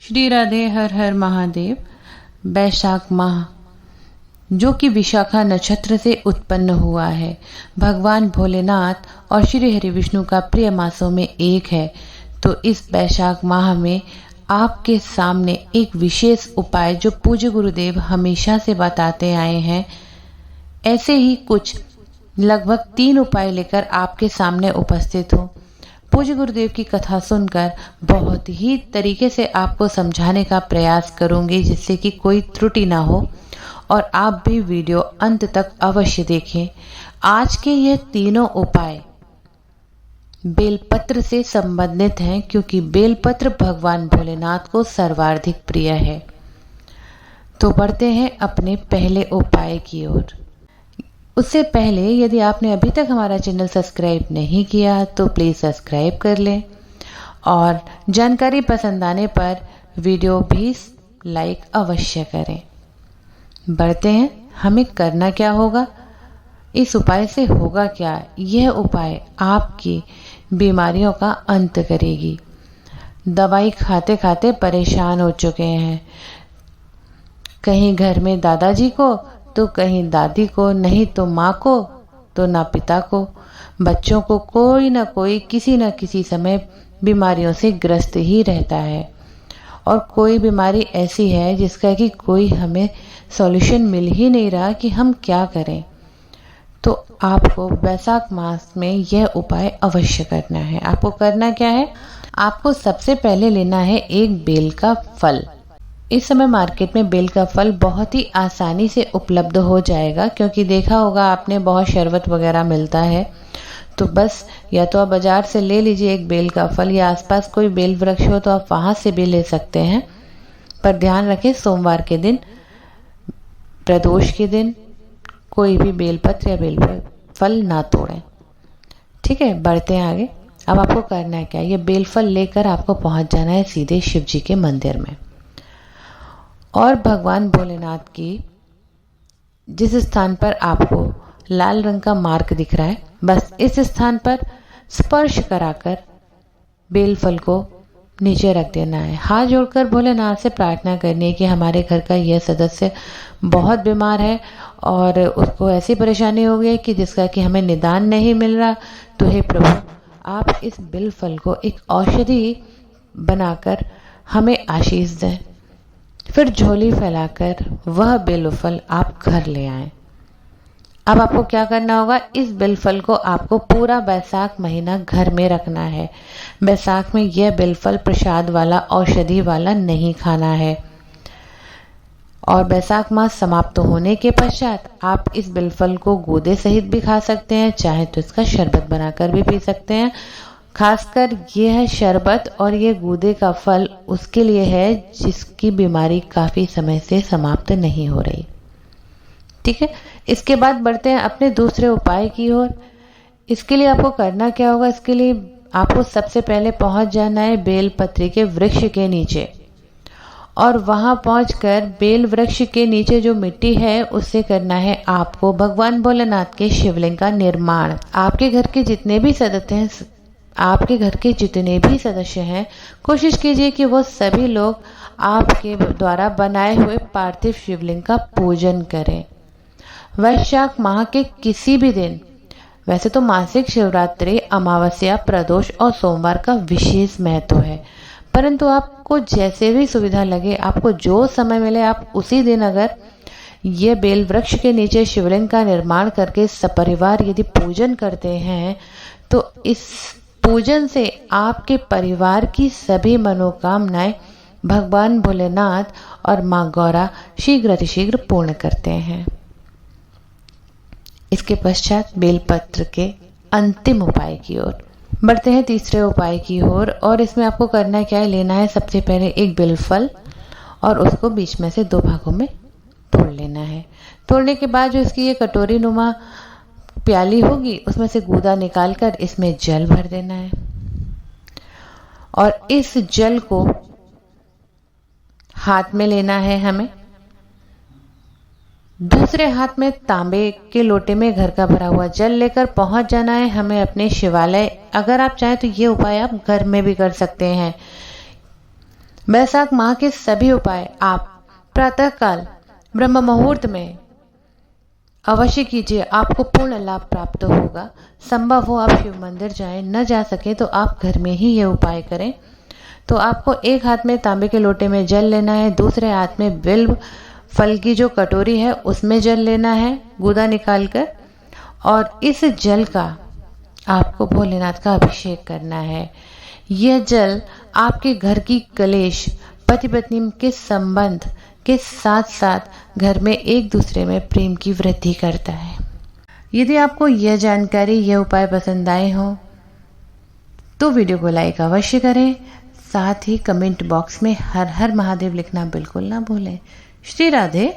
श्री राधे हर हर महादेव। बैशाख माह जो कि विशाखा नक्षत्र से उत्पन्न हुआ है, भगवान भोलेनाथ और श्री हरि विष्णु का प्रिय मासों में एक है। तो इस बैशाख माह में आपके सामने एक विशेष उपाय जो पूज्य गुरुदेव हमेशा से बताते आए हैं, ऐसे ही कुछ लगभग 3 उपाय लेकर आपके सामने उपस्थित हूँ। पूज्य गुरुदेव की कथा सुनकर बहुत ही तरीके से आपको समझाने का प्रयास करूंगी, जिससे कि कोई त्रुटि ना हो और आप भी वीडियो अंत तक अवश्य देखें। आज के ये तीनों उपाय बेलपत्र से संबंधित हैं, क्योंकि बेलपत्र भगवान भोलेनाथ को सर्वाधिक प्रिय है। तो बढ़ते हैं अपने पहले उपाय की ओर। उससे पहले यदि आपने अभी तक हमारा चैनल सब्सक्राइब नहीं किया तो प्लीज़ सब्सक्राइब कर लें और जानकारी पसंद आने पर वीडियो भी लाइक अवश्य करें। बढ़ते हैं, हमें करना क्या होगा, इस उपाय से होगा क्या। यह उपाय आपकी बीमारियों का अंत करेगी। दवाई खाते खाते परेशान हो चुके हैं, कहीं घर में दादाजी को तो कहीं दादी को, नहीं तो माँ को तो ना पिता को। बच्चों को कोई ना कोई किसी न किसी समय बीमारियों से ग्रस्त ही रहता है, और कोई बीमारी ऐसी है जिसका कि कोई हमें सॉल्यूशन मिल ही नहीं रहा कि हम क्या करें। तो आपको बैसाख मास में यह उपाय अवश्य करना है। आपको करना क्या है, आपको सबसे पहले लेना है एक बेल का फल। इस समय मार्केट में बेल का फल बहुत ही आसानी से उपलब्ध हो जाएगा, क्योंकि देखा होगा आपने बहुत शरबत वगैरह मिलता है। तो बस या तो आप बाजार से ले लीजिए एक बेल का फल, या आसपास कोई बेल वृक्ष हो तो आप वहाँ से भी ले सकते हैं। पर ध्यान रखें, सोमवार के दिन, प्रदोष के दिन कोई भी बेलपत्र या बेल फल ना तोड़ें। ठीक है, बढ़ते हैं आगे। अब आपको करना है क्या, ये बेल फल लेकर आपको पहुँच जाना है सीधे शिव जी के मंदिर में, और भगवान भोलेनाथ की जिस स्थान पर आपको लाल रंग का मार्क दिख रहा है, बस इस स्थान पर स्पर्श कराकर बेल फल को नीचे रख देना है। हाथ जोड़कर भोलेनाथ से प्रार्थना करनी है कि हमारे घर का यह सदस्य बहुत बीमार है और उसको ऐसी परेशानी हो गई कि जिसका कि हमें निदान नहीं मिल रहा। तो हे प्रभु, आप इस बेल फल को एक औषधि बनाकर हमें आशीष दें। फिर झोली फैलाकर वह बेलफल आप घर ले आएं। अब आपको क्या करना होगा, इस बेलफल को आपको पूरा बैसाख महीना घर में रखना है। बैसाख में यह बेलफल प्रसाद वाला, औषधि वाला नहीं खाना है। और बैसाख मास समाप्त होने के पश्चात आप इस बेलफल को गूदे सहित भी खा सकते हैं, चाहे तो इसका शरबत बनाकर भी पी सकते हैं। खासकर ये है शरबत और ये गूदे का फल उसके लिए है जिसकी बीमारी काफ़ी समय से समाप्त नहीं हो रही। ठीक है, इसके बाद बढ़ते हैं अपने दूसरे उपाय की ओर। इसके लिए आपको करना क्या होगा, इसके लिए आपको सबसे पहले पहुंच जाना है बेलपत्री के वृक्ष के नीचे, और वहां पहुंचकर बेल वृक्ष के नीचे जो मिट्टी है उससे करना है आपको भगवान भोलेनाथ के शिवलिंग का निर्माण। आपके घर के जितने भी सदस्य हैं, कोशिश कीजिए कि वो सभी लोग आपके द्वारा बनाए हुए पार्थिव शिवलिंग का पूजन करें। वैशाख माह के किसी भी दिन, वैसे तो मासिक शिवरात्रि, अमावस्या, प्रदोष और सोमवार का विशेष महत्व है, परंतु आपको जैसे भी सुविधा लगे, आपको जो समय मिले, आप उसी दिन अगर ये बेल वृक्ष के नीचे शिवलिंग का निर्माण करके सपरिवार यदि पूजन करते हैं, तो इस पूजन से आपके परिवार की सभी मनोकामनाएं भगवान भोलेनाथ और माँ गौरा शीघ्र अतिशीघ्र पूर्ण करते हैं। इसके पश्चात बेलपत्र के अंतिम उपाय की ओर बढ़ते हैं, तीसरे उपाय की ओर। और इसमें आपको करना क्या है, लेना है सबसे पहले एक बेलफल और उसको बीच में से 2 भागों में तोड़ लेना है। तोड़ने के बाद जो इसकी ये कटोरी नुमा प्याली होगी, उसमें से गूदा निकालकर इसमें जल भर देना है, और इस जल को हाथ में लेना है हमें। दूसरे हाथ में तांबे के लोटे में घर का भरा हुआ जल लेकर पहुंच जाना है हमें अपने शिवालय। अगर आप चाहें तो ये उपाय आप घर में भी कर सकते हैं। बैसाख माह के सभी उपाय आप प्रातःकाल ब्रह्म मुहूर्त में अवश्य कीजिए, आपको पूर्ण लाभ प्राप्त होगा। संभव हो आप शिव मंदिर जाएं, न जा सके तो आप घर में ही ये उपाय करें। तो आपको एक हाथ में तांबे के लोटे में जल लेना है, दूसरे हाथ में बिल्व फल की जो कटोरी है उसमें जल लेना है गूदा निकालकर, और इस जल का आपको भोलेनाथ का अभिषेक करना है। यह जल आपके घर की कलेश, पति पत्नी के संबंध के साथ साथ घर में एक दूसरे में प्रेम की वृद्धि करता है। यदि आपको यह जानकारी, यह उपाय पसंद आए हो तो वीडियो को लाइक अवश्य करें। साथ ही कमेंट बॉक्स में हर हर महादेव लिखना बिल्कुल ना भूलें। श्री राधे।